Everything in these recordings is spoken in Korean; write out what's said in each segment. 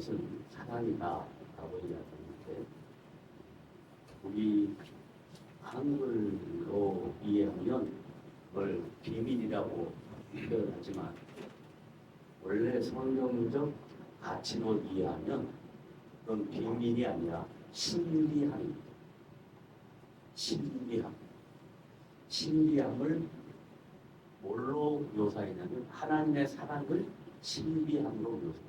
것은 사랑이다라고 이야기하는데 우리 한글로 이해하면 그걸 비밀이라고 표현하지만 원래 성경적 가치로 이해하면 그건 비밀이 아니라 신비함입니다. 신비함. 신비함을 뭘로 묘사했냐면 하나님의 사랑을 신비함으로 묘사했어요.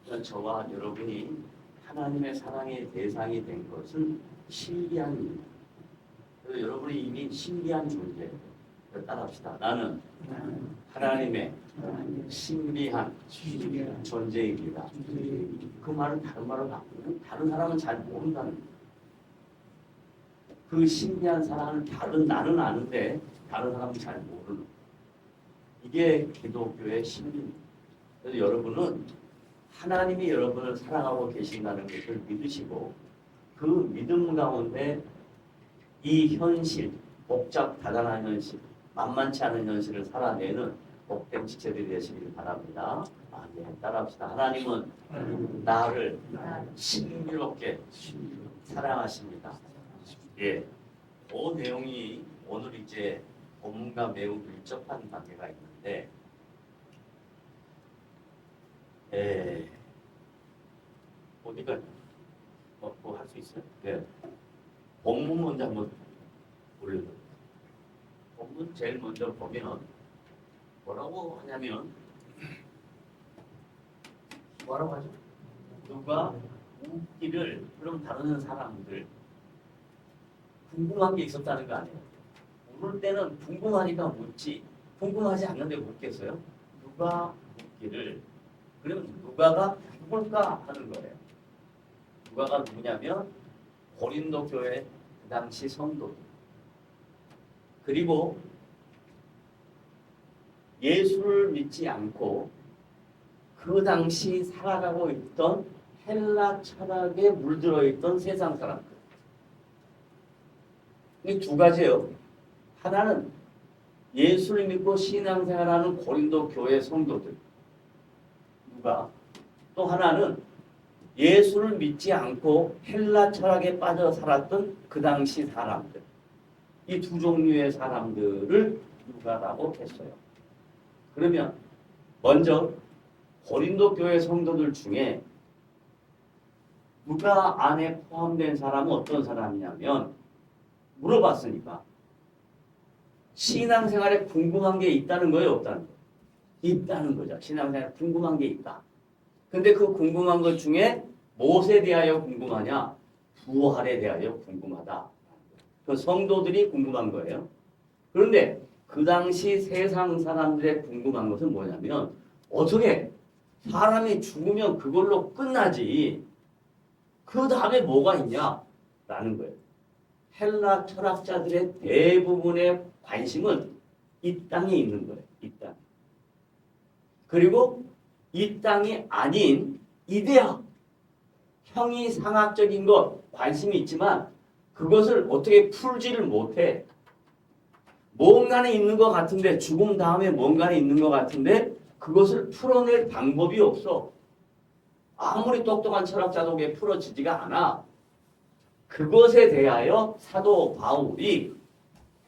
그러니까 저와 여러분이 하나님의 사랑의 대상이 된 것은 신비함입니다. 그래서 여러분이 이미 신비한 존재. 따라합시다. 나는 하나님의 신비한 존재입니다. 그 말을 다른 말로 바꾸면 다른 사람은 잘 모른다는 거예요. 그 신비한 사랑을 다른 나는 아는데 다른 사람은 잘 모르는. 이게 기독교의 신비입니다. 그래서 여러분은 하나님이 여러분을 사랑하고 계신다는 것을 믿으시고 그 믿음 가운데 이 현실, 복잡 다단한 현실, 만만치 않은 현실을 살아내는 복된 지체들이 되시길 바랍니다. 아멘. 따라합시다. 하나님은 나를 신비롭게 사랑하십니다. 예, 그 내용이 오늘 이제 본문과 매우 밀접한 관계가 있는데, 어디가 뭐 할 수 있어요? 네. 본문 먼저 한번 올려볼게요. 본문 제일 먼저 보면 뭐라고 하냐면 뭐라고 하죠? 누가 묻기를 그럼 다루는 사람들 궁금한 게 있었다는 거 아니에요? 물을 때는 궁금하니까 묻지 궁금하지 않는데 묻겠어요? 누가 묻기를 그러면 누가가 누굴까 하는 거예요. 누가가 누구냐면 고린도 교회 그 당시 성도들 그리고 예수를 믿지 않고 그 당시 살아가고 있던 헬라 철학에 물들어 있던 세상 사람들. 이 두 가지예요. 하나는 예수를 믿고 신앙생활하는 고린도 교회 성도들. 누가? 또 하나는 예수를 믿지 않고 헬라 철학에 빠져 살았던 그 당시 사람들. 이 두 종류의 사람들을 누가라고 했어요. 그러면 먼저 고린도 교회 성도들 중에 누가 안에 포함된 사람은 어떤 사람이냐면 물어봤으니까 신앙생활에 궁금한 게 있다는 거예요, 없다는 거예요? 있다는 거죠. 신앙생활에 궁금한 게 있다. 근데 그 궁금한 것 중에 무엇에 대하여 궁금하냐? 부활에 대하여 궁금하다. 그 성도들이 궁금한 거예요. 그런데 그 당시 세상 사람들의 궁금한 것은 뭐냐면 어떻게 사람이 죽으면 그걸로 끝나지 그 다음에 뭐가 있냐라는 거예요. 헬라 철학자들의 대부분의 관심은 이 땅에 있는 거예요. 이 땅. 그리고 이 땅이 아닌 이데아, 형이상학적인 것 관심이 있지만 그것을 어떻게 풀지를 못해. 뭔가는 있는 것 같은데 죽음 다음에 뭔가는 있는 것 같은데 그것을 풀어낼 방법이 없어. 아무리 똑똑한 철학자도 그게 풀어지지가 않아. 그것에 대하여 사도 바울이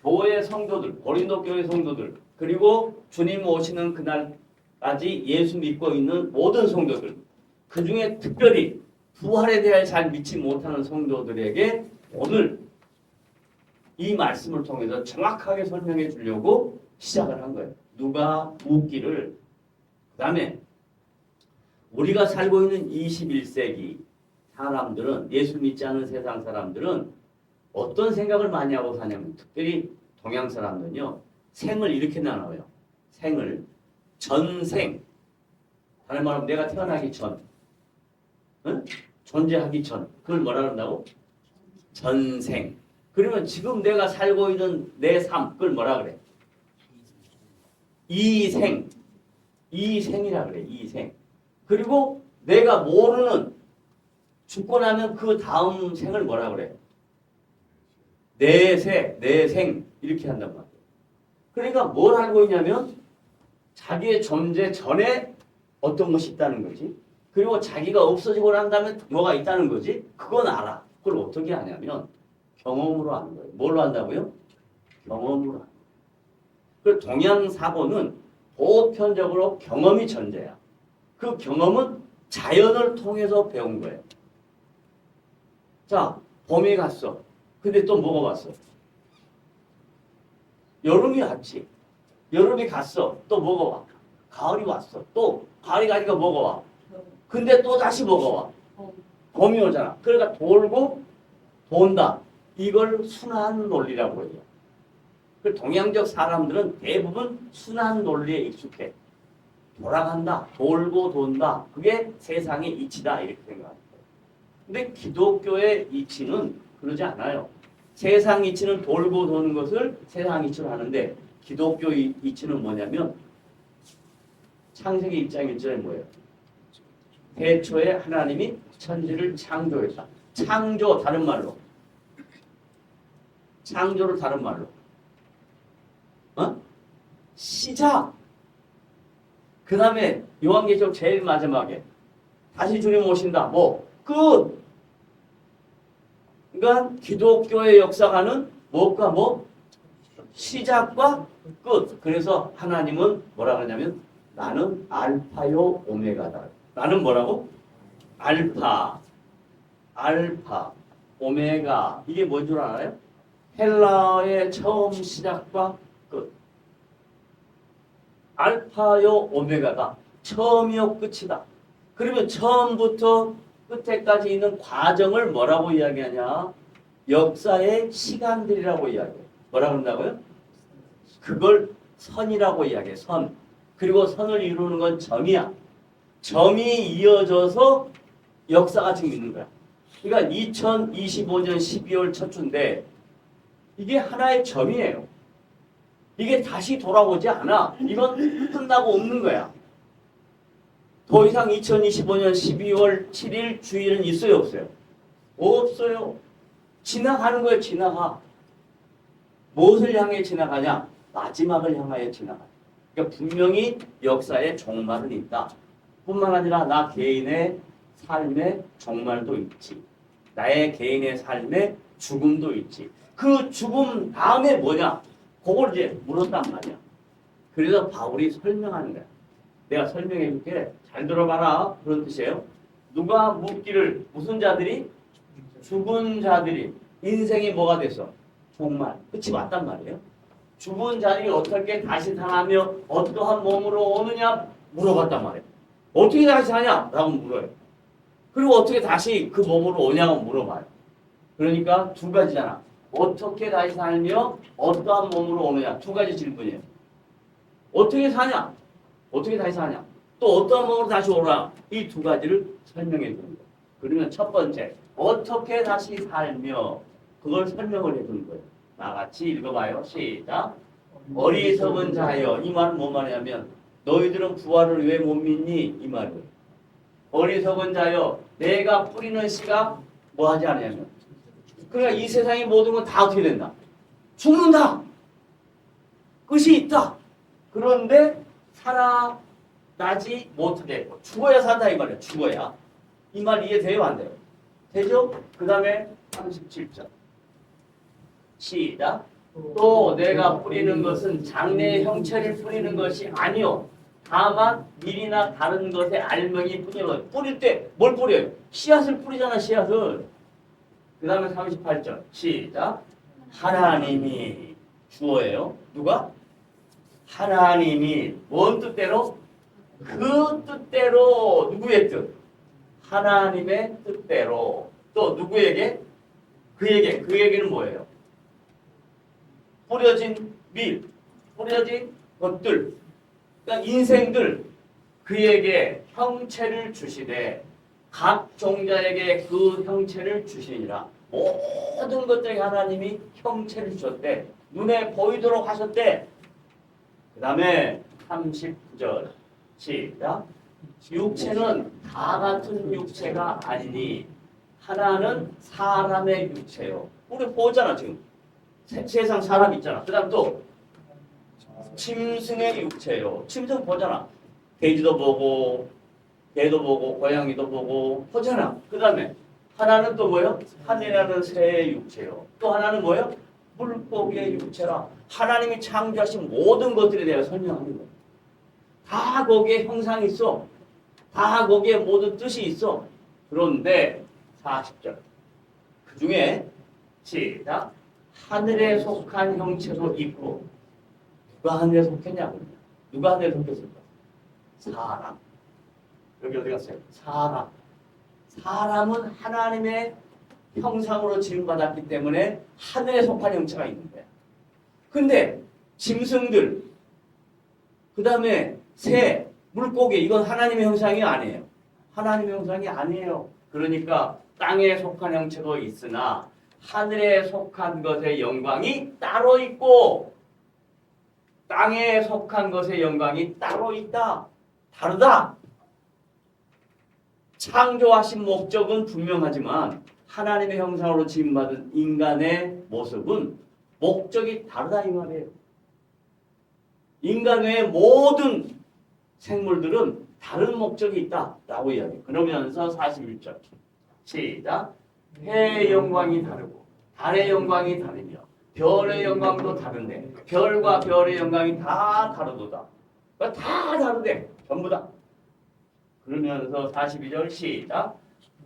교회 성도들, 고린도 교회 성도들 그리고 주님 오시는 그날까지 예수 믿고 있는 모든 성도들 그 중에 특별히 부활에 대해 잘 믿지 못하는 성도들에게 오늘 이 말씀을 통해서 정확하게 설명해 주려고 시작을 한 거예요. 누가 묻기를 그 다음에 우리가 살고 있는 21세기 사람들은 예수 믿지 않는 세상 사람들은 어떤 생각을 많이 하고 사냐면 특별히 동양 사람들은요. 생을 이렇게 나눠요. 생을 전생 다른 말로 내가 태어나기 전 응? 존재하기 전 그걸 뭐라 그런다고? 전생. 그러면 지금 내가 살고 있는 내 삶 그걸 뭐라 그래? 이생. 이생이라 그래. 이생. 그리고 내가 모르는 죽고 나면 그 다음 생을 뭐라 그래? 내세, 내생 이렇게 한단 말이에요. 그러니까 뭘 알고 있냐면 자기의 존재 전에 어떤 것이 있다는 거지. 그리고 자기가 없어지고 난 다음에 뭐가 있다는 거지? 그건 알아. 그걸 어떻게 하냐면 경험으로 하는 거예요. 뭘로 한다고요? 경험으로 하는 거예요. 그 동양사고는 보편적으로 경험이 전제야. 그 경험은 자연을 통해서 배운 거예요. 자, 봄이 갔어. 근데 또 뭐가 왔어? 여름이 왔지. 여름이 갔어. 또 뭐가 와? 가을이 왔어. 또 가을이 가니까 뭐가 와? 근데 또 다시 뭐가 와? 봄이 오잖아. 그러니까 돌고 돈다. 이걸 순환 논리라고 해요. 그 동양적 사람들은 대부분 순환 논리에 익숙해. 돌아간다. 돌고 돈다. 그게 세상의 이치다. 이렇게 생각합니다. 근데 기독교의 이치는 그러지 않아요. 세상 이치는 돌고 도는 것을 세상 이치로 하는데 기독교 이치는 뭐냐면 창세기 1장 1절에 뭐예요? 태초에 하나님이 천지를 창조했다. 창조 다른 말로. 창조를 다른 말로. 시작. 그 다음에 요한계시록 제일 마지막에 다시 주님 오신다. 뭐? 끝. 그러니까 기독교의 역사가는 뭐가 뭐? 시작과 끝. 그래서 하나님은 뭐라 그러냐면 나는 알파요 오메가다. 나는 뭐라고? 알파, 오메가. 이게 뭔 줄 알아요? 헬라어의 처음 시작과 끝. 알파요 오메가다. 처음이요 끝이다. 그러면 처음부터 끝에까지 있는 과정을 뭐라고 이야기하냐? 역사의 시간들이라고 이야기해. 뭐라고 한다고요? 그걸 선이라고 이야기해. 선. 그리고 선을 이루는 건 점이야. 점이 이어져서 역사가 지금 있는 거야. 그러니까 2025년 12월 첫 주인데 이게 하나의 점이에요. 이게 다시 돌아오지 않아. 이건 끝나고 없는 거야. 더 이상 2025년 12월 7일 주일은 있어요, 없어요? 없어요. 지나가는 거예요, 지나가. 무엇을 향해 지나가냐? 마지막을 향하여 지나가. 그러니까 분명히 역사에 종말은 있다. 뿐만 아니라 나 개인의 삶의 종말도 있지. 나의 개인의 삶의 죽음도 있지. 그 죽음 다음에 뭐냐? 그걸 이제 물었단 말이야. 그래서 바울이 설명하는 거야. 내가 설명해 줄게. 잘 들어봐라. 그런 뜻이에요. 누가 묻기를 무슨 자들이? 죽은 자들이. 인생이 뭐가 됐어? 종말. 끝이 맞단 말이에요. 죽은 자들이 어떻게 다시 살아며 어떠한 몸으로 오느냐 물어봤단 말이에요. 어떻게 다시 사냐? 라고 물어요. 그리고 어떻게 다시 그 몸으로 오냐고 물어봐요. 그러니까 두 가지잖아. 어떻게 다시 살며 어떠한 몸으로 오느냐. 두 가지 질문이에요. 어떻게 사냐? 어떻게 다시 사냐? 또 어떠한 몸으로 다시 오느냐? 이 두 가지를 설명해 주는 거예요. 그러면 첫 번째, 어떻게 다시 살며 그걸 설명을 해 주는 거예요. 나같이 읽어봐요. 시작. 어리석은 자여. 이 말은 뭔 말이냐면 너희들은 부활을 왜 못 믿니? 이 말이에요. 어리석은 자여. 내가 뿌리는 씨가 뭐 하지 않냐면 그러니까 이 세상의 모든 건 다 어떻게 된다? 죽는다. 끝이 있다. 그런데 살아나지 못하게 죽어야 산다 이 말이야. 죽어야. 이 말 이해돼요? 안 돼요? 되죠? 그 다음에 37절. 시작. 또 내가 뿌리는 것은 장래의 형체를 뿌리는 것이 아니요. 다만 밀이나 다른 것의 알맹이 뿐이요. 뿌릴 때 뭘 뿌려요? 씨앗을 뿌리잖아. 씨앗을. 그 다음에 38절. 시작. 하나님이 주어예요. 누가? 하나님이 뭔 뜻대로? 그 뜻대로. 누구의 뜻? 하나님의 뜻대로. 또 누구에게? 그에게. 그에게는 뭐예요? 뿌려진 밀, 뿌려진 것들, 그러니까 인생들 그에게 형체를 주시되 각 종자에게 그 형체를 주시니라. 모든 것들에 하나님이 형체를 주셨대. 눈에 보이도록 하셨대. 그 다음에 39절 시작. 육체는 다 같은 육체가 아니니 하나는 사람의 육체요. 우리 보잖아 지금. 세상 사람 있잖아. 그 다음 또 짐승의 육체요. 짐승 보잖아. 돼지도 보고 개도 보고 고양이도 보고 하잖아. 그 다음에 하나는 또 뭐예요? 하늘이라는 새의 육체요. 또 하나는 뭐예요? 물고기의 육체라. 하나님이 창조하신 모든 것들에 대해 설명하는 거예요. 다 거기에 형상이 있어. 다 거기에 모든 뜻이 있어. 그런데 40절 그 중에 시작 하늘에 속한 형체도 있고 누가 하늘에 속했냐고요. 누가 하늘에 속했을까? 사람. 여기 어디 갔어요? 사람. 사람은 하나님의 형상으로 지음받았기 때문에 하늘에 속한 형체가 있는 거야. 근데 짐승들, 그 다음에 새, 물고기 이건 하나님의 형상이 아니에요. 하나님의 형상이 아니에요. 그러니까 땅에 속한 형체도 있으나 하늘에 속한 것의 영광이 따로 있고 땅에 속한 것의 영광이 따로 있다. 다르다. 창조하신 목적은 분명하지만 하나님의 형상으로 지음받은 인간의 모습은 목적이 다르다 이 말이에요. 인간 외의 모든 생물들은 다른 목적이 있다라고 이야기해요. 그러면서 41절 시작 해의 영광이 다르고 달의 영광이 다르며 별의 영광도 다른데 별과 별의 영광이 다 다르도다. 그러니까 다 다르대. 전부 다. 그러면서 42절 시작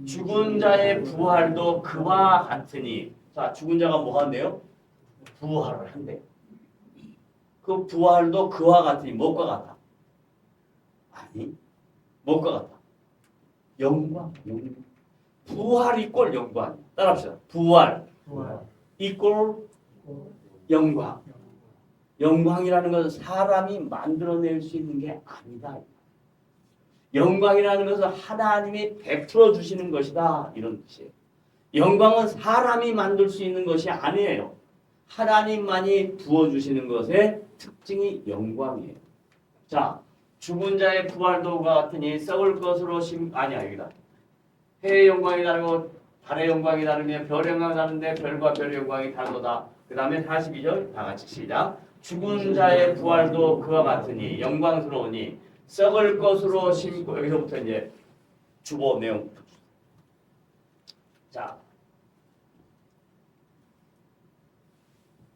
죽은 자의 부활도 그와 같으니 자 죽은 자가 뭐 한대요? 부활을 한대. 그 부활도 그와 같으니 뭐과 같아? 아니 뭐과 같아? 영광. 부활 이꼴 영광. 따라합시다. 부활 이꼴 영광. 영광이라는 것은 사람이 만들어낼 수 있는 게 아니다. 영광이라는 것은 하나님이 베풀어 주시는 것이다. 이런 뜻이에요. 영광은 사람이 만들 수 있는 것이 아니에요. 하나님만이 부어주시는 것의 특징이 영광이에요. 자, 죽은 자의 부활도 같으니 썩을 것으로 아니야 여기다. 해의 영광이 다르고 달의 영광이 다르며 별의 영광이 다른데 별과 별의 영광이 다르도다. 그 다음에 42절 다 같이 시작. 죽은 자의 부활도 그와 같으니 영광스러우니 썩을 것으로 심고 여기서부터 이제 주보 내용. 자,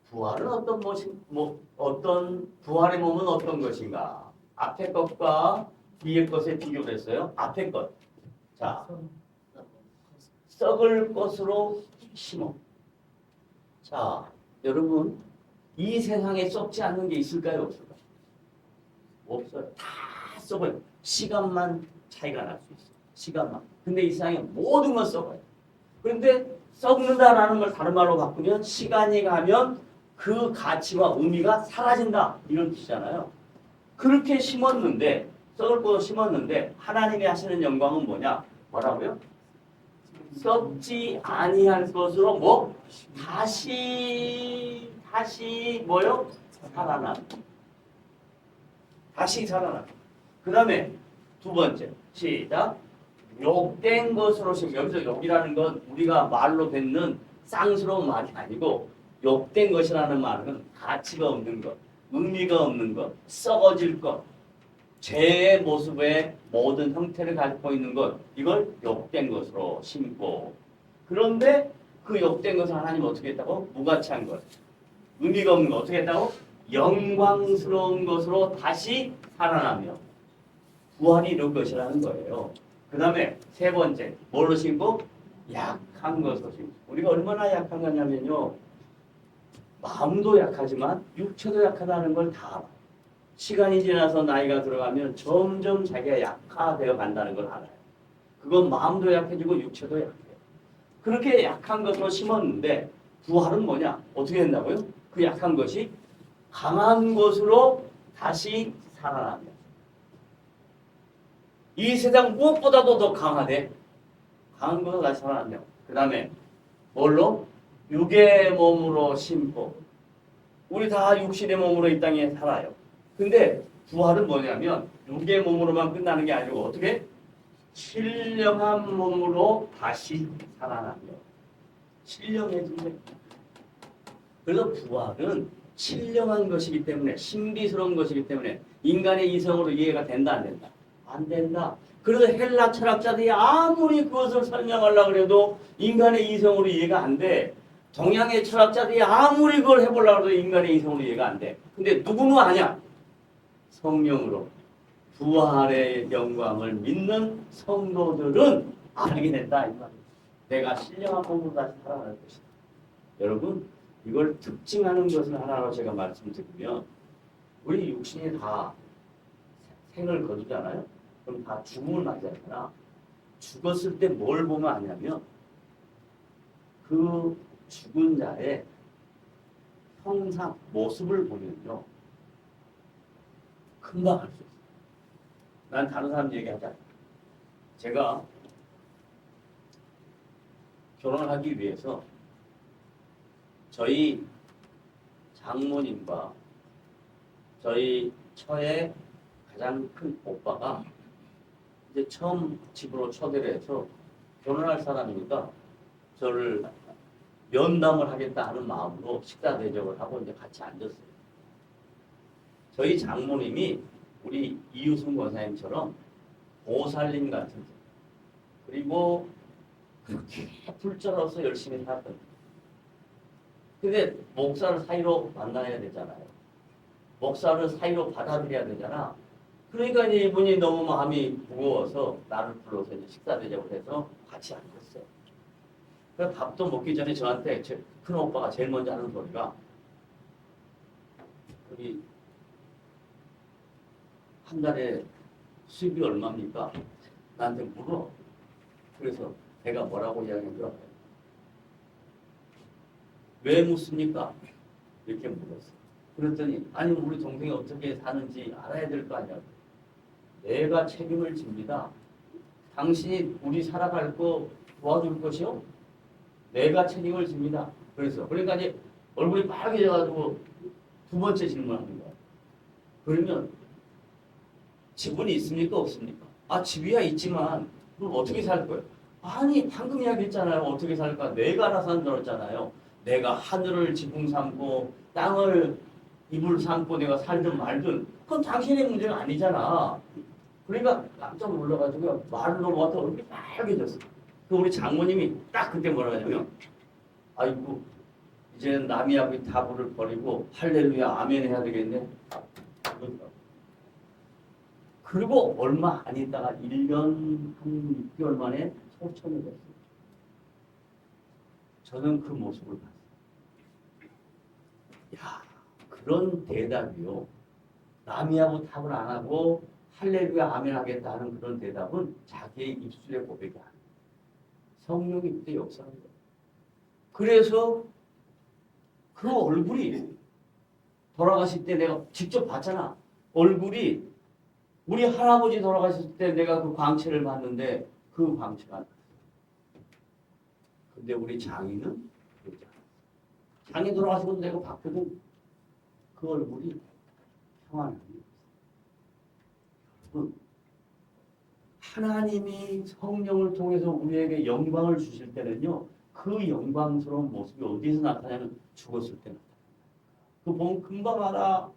부활은 어떤 어떤 부활의 몸은 어떤 것인가? 앞에 것과 뒤에 것에 비교를 했어요. 앞에 것. 자, 썩을 것으로 심어. 자, 여러분 이 세상에 썩지 않는 게 있을까요? 없을까요? 없어요. 다 썩어요. 시간만 차이가 날 수 있어요. 시간만. 근데 이 세상에 모든 건 썩어요. 그런데 썩는다라는 걸 다른 말로 바꾸면 시간이 가면 그 가치와 의미가 사라진다. 이런 뜻이잖아요. 그렇게 심었는데 썩을 것으로 심었는데 하나님이 하시는 영광은 뭐냐? 뭐라고요? 썩지 아니할 것으로 뭐? 다시 뭐요? 살아나. 다시 살아나. 그 다음에 두 번째 시작. 욕된 것으로 지금 여기서 욕이라는 건 우리가 말로 뱉는 쌍스러운 말이 아니고 욕된 것이라는 말은 가치가 없는 것, 의미가 없는 것, 썩어질 것, 죄의 모습의 모든 형태를 가지고 있는 것, 이걸 욕된 것으로 심고 그런데 그 욕된 것을 하나님 어떻게 했다고? 무가치한 것, 의미가 없는 것 어떻게 했다고? 영광스러운 것으로 다시 살아나며 부활이 이런 것이라는 거예요. 그 다음에 세 번째 뭘로 심고? 약한 것으로 심고. 우리가 얼마나 약한 거냐면요. 마음도 약하지만 육체도 약하다는 걸 다 알아요. 시간이 지나서 나이가 들어가면 점점 자기가 약화되어 간다는 걸 알아요. 그건 마음도 약해지고 육체도 약해요. 그렇게 약한 것으로 심었는데 부활은 뭐냐? 어떻게 된다고요? 그 약한 것이 강한 것으로 다시 살아납니다. 이 세상 무엇보다도 더 강하대. 강한 것으로 다시 살아난다. 그 다음에 뭘로? 육의 몸으로 심고. 우리 다 육신의 몸으로 이 땅에 살아요. 근데 부활은 뭐냐면 육의 몸으로만 끝나는 게 아니고 어떻게? 신령한 몸으로 다시 살아나며 신령해진다. 그래서 부활은 신령한 것이기 때문에 신비스러운 것이기 때문에 인간의 이성으로 이해가 된다 안 된다? 안 된다. 그래서 헬라 철학자들이 아무리 그것을 설명하려고 해도 인간의 이성으로 이해가 안 돼. 동양의 철학자들이 아무리 그걸 해보려고 해도 인간의 이성으로 이해가 안 돼. 근데 누구는 아냐? 성령으로 부활의 영광을 믿는 성도들은 알게 된다. 이 말이야. 내가 신령한 몸으로 다시 살아날 것이다. 여러분, 이걸 특징하는 것을 하나로 제가 말씀드리면 우리 육신이 다 생을 거두잖아요. 그럼 다 죽음을 맞이하잖아. 죽었을 때 뭘 보면 아냐면 그 죽은 자의 형상, 모습을 보면요. 금방 알 수 있어요. 난 다른 사람 얘기하지 않아요. 제가 결혼하기 위해서 저희 장모님과 저희 처의 가장 큰 오빠가 이제 처음 집으로 초대를 해서 결혼할 사람이니까 저를 면담을 하겠다 하는 마음으로 식사 대접을 하고 이제 같이 앉았어요. 저희 장모님이 우리 이유승 권사님처럼 보살님 같은 분, 그리고 그렇게 불자로서 열심히 살았던. 근데 목사를 사이로 만나야 되잖아요. 목사를 사이로 받아들여야 되잖아. 그러니까 이제 이분이 너무 마음이 무거워서 나를 불러서 이제 식사 대접을 해서 같이 앉았어요. 그래서 밥도 먹기 전에 저한테 제 큰 오빠가 제일 먼저 하는 소리가 우리 한 달에 수입이 얼마입니까? 나한테 물어. 그래서 내가 뭐라고 이야기한 줄 알아요? 왜 묻습니까? 이렇게 물었어. 그랬더니 아니 우리 동생이 어떻게 사는지 알아야 될 거 아니야. 내가 책임을 집니다. 당신이 우리 살아갈 거 도와줄 것이요? 내가 책임을 집니다. 그러니까 이제 얼굴이 빨개져가지고 두 번째 질문하는 거야. 그러면 지분이 있습니까? 없습니까? 아 집이야 있지만 그럼 어떻게 살 거예요? 아니 방금 이야기했잖아요. 어떻게 살까? 내가 알아서 한다고 했잖아요. 내가 하늘을 지붕 삼고 땅을 이불 삼고 내가 살든 말든 그건 당신의 문제가 아니잖아. 그러니까 깜짝 놀라가지고 말을 넘어갔다 얼굴이 빨개졌어. 그 우리 장모님이 딱 그때 뭐라 하냐면 아이고 이제는 남이 하고 다부를 버리고 할렐루야 아멘 해야 되겠네. 그리고 얼마 안 있다가 1년 한 6개월 만에 소천이 됐어요. 저는 그 모습을 봤어요. 야, 그런 대답이요. 남이 하고 답을 안 하고 할렐루야 아멘 하겠다는 그런 대답은 자기의 입술의 고백이 아니에요. 성령이 그때 역사한 거예요. 그래서 그 얼굴이 돌아가실 때 내가 직접 봤잖아. 얼굴이 우리 할아버지 돌아가실 때 내가 그 광채를 봤는데 그 광채가 안 났어요. 근데 우리 장인은 그렇지 않았어요. 장인 돌아가시고 내가 봤거든. 그 얼굴이 평안함이 없어요. 하나님이 성령을 통해서 우리에게 영광을 주실 때는요. 그 영광스러운 모습이 어디서 나타나냐면 죽었을 때 나타나요. 그 보면 금방 알아.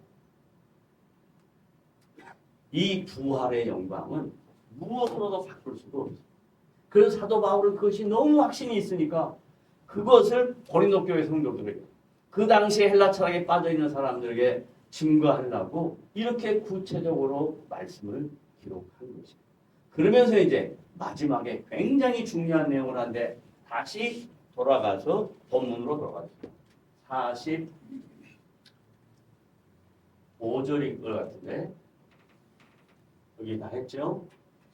이 부활의 영광은 무엇으로도 바꿀 수가 없어요. 그래서 사도 바울은 그것이 너무 확신이 있으니까 그것을 고린도 교회 성도들에게 그 당시에 헬라 철학에 빠져있는 사람들에게 증거하려고 이렇게 구체적으로 말씀을 기록한 것입니다. 그러면서 이제 마지막에 굉장히 중요한 내용을 하는데 다시 돌아가서 본문으로 돌아가겠습니다. 45절일 것 같은데 여기 다 했죠?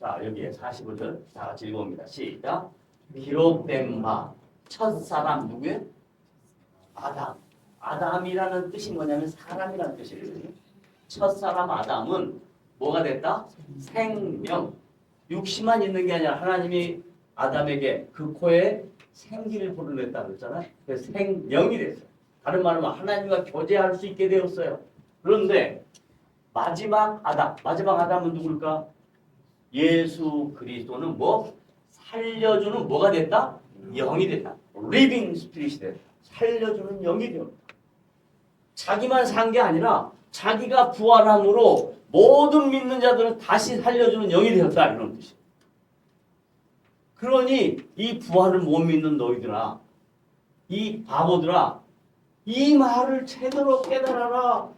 자 여기에 45절 다 같이 읽어봅니다. 시작. 기록된 바 첫사람 누구예요? 아담. 아담이라는 뜻이 뭐냐면 사람이라는 뜻이거든요. 첫사람 아담은 뭐가 됐다? 생명. 육신만 있는 게 아니라 하나님이 아담에게 그 코에 생기를 불어냈다고 그랬잖아요. 그래서 생명이 됐어요. 다른 말로 하나님과 교제할 수 있게 되었어요. 그런데 마지막 아담은 누굴까? 예수 그리스도는 뭐? 살려주는 뭐가 됐다? 영이 됐다. 리빙 스피릿이 됐다. 살려주는 영이 되었다. 자기만 산 게 아니라 자기가 부활함으로 모든 믿는 자들을 다시 살려주는 영이 되었다. 이런 뜻이에요. 그러니 이 부활을 못 믿는 너희들아, 이 바보들아, 이 말을 제대로 깨달아라.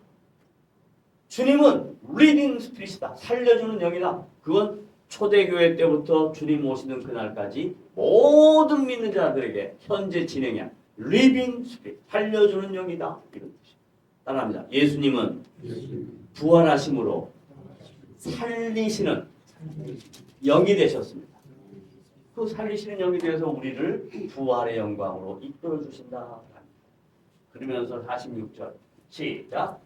주님은 리빙 스피릿이다. 살려주는 영이다. 그건 초대교회 때부터 주님 오시는 그날까지 모든 믿는 자들에게 현재 진행이야. 리빙 스피릿, 살려주는 영이다. 이런 뜻이에요. 따라합니다. 예수님은 부활하심으로 살리시는 영이 되셨습니다. 그 살리시는 영이 되어서 우리를 부활의 영광으로 이끌어 주신다. 그러면서 46절 시작.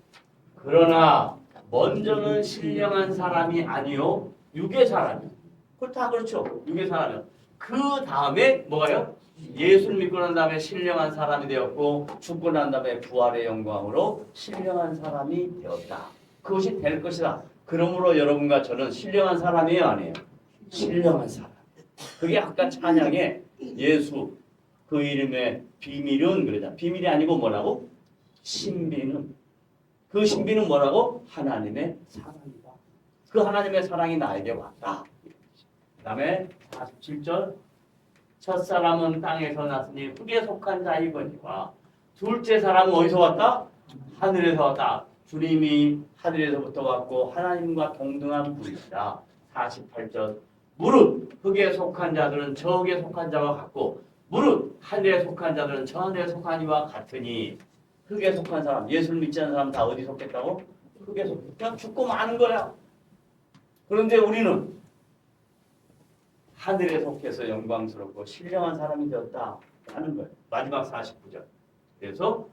그러나 먼저는 신령한 사람이 아니요 육의 사람이요. 그거 다 그렇죠. 육의 사람이요. 그 다음에 뭐가요? 예수를 믿고 난 다음에 신령한 사람이 되었고 죽고 난 다음에 부활의 영광으로 신령한 사람이 되었다. 그것이 될 것이다. 그러므로 여러분과 저는 신령한 사람이에요, 아니에요? 신령한 사람. 그게 아까 찬양에 예수 그 이름의 비밀은 그러잖아. 비밀이 아니고 뭐라고? 신비는. 그 신비는 뭐라고? 하나님의 사랑이다. 그 하나님의 사랑이 나에게 왔다. 그 다음에 47절 첫사람은 땅에서 났으니 흙에 속한 자이거니와 둘째 사람은 어디서 왔다? 하늘에서 왔다. 주님이 하늘에서부터 왔고 하나님과 동등한 분이시다. 48절 무릇 흙에 속한 자들은 저 흙에 속한 자와 같고 무릇 하늘에 속한 자들은 저 하늘에 속한 이와 같으니 흙에 속한 사람, 예수를 믿지 않는 사람 다 어디 속했다고? 흙에 속했다. 그냥 죽고 마는 거야. 그런데 우리는 하늘에 속해서 영광스럽고 신령한 사람이 되었다 하는 거예요. 마지막 49절. 그래서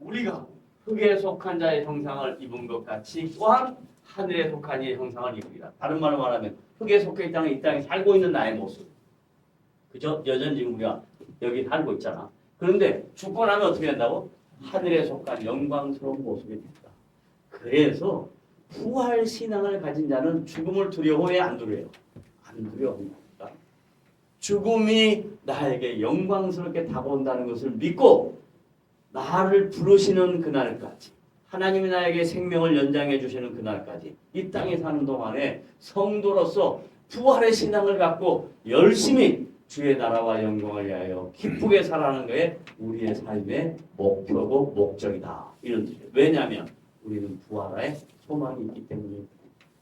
우리가 흙에 속한 자의 형상을 입은 것 같이 또한 하늘에 속한 이의 형상을 입으리라. 다른 말로 말하면 흙에 속해 있다는 이 땅에 살고 있는 나의 모습. 그죠? 여전히 지금 우리가 여기 살고 있잖아. 그런데 죽고 나면 어떻게 된다고? 하늘에 속한 영광스러운 모습이 된다. 그래서 부활 신앙을 가진 자는 죽음을 두려워해 안 두려워해요? 안 두려워합니다. 죽음이 나에게 영광스럽게 다가온다는 것을 믿고 나를 부르시는 그날까지 하나님이 나에게 생명을 연장해 주시는 그날까지 이 땅에 사는 동안에 성도로서 부활의 신앙을 갖고 열심히 주의 나라와 영광을 위하여 기쁘게 살아가는 것이 우리의 삶의 목표고 목적이다. 이런 뜻이에요. 왜냐하면 우리는 부활의 소망이 있기 때문에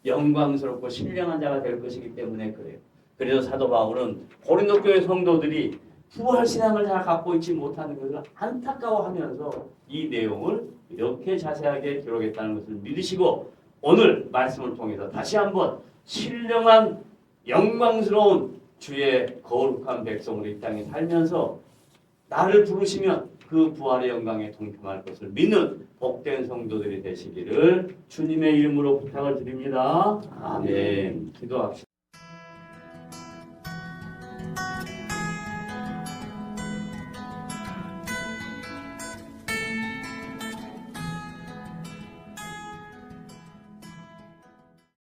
영광스럽고 신령한 자가 될 것이기 때문에 그래요. 그래서 사도 바울은 고린도 교회 성도들이 부활 신앙을 잘 갖고 있지 못하는 것을 안타까워하면서 이 내용을 이렇게 자세하게 기록했다는 것을 믿으시고 오늘 말씀을 통해서 다시 한번 신령한 영광스러운 주의 거룩한 백성으로 이 땅에 살면서 나를 부르시면 그 부활의 영광에 동참할 것을 믿는 복된 성도들이 되시기를 주님의 이름으로 부탁을 드립니다. 아멘. 기도합시다.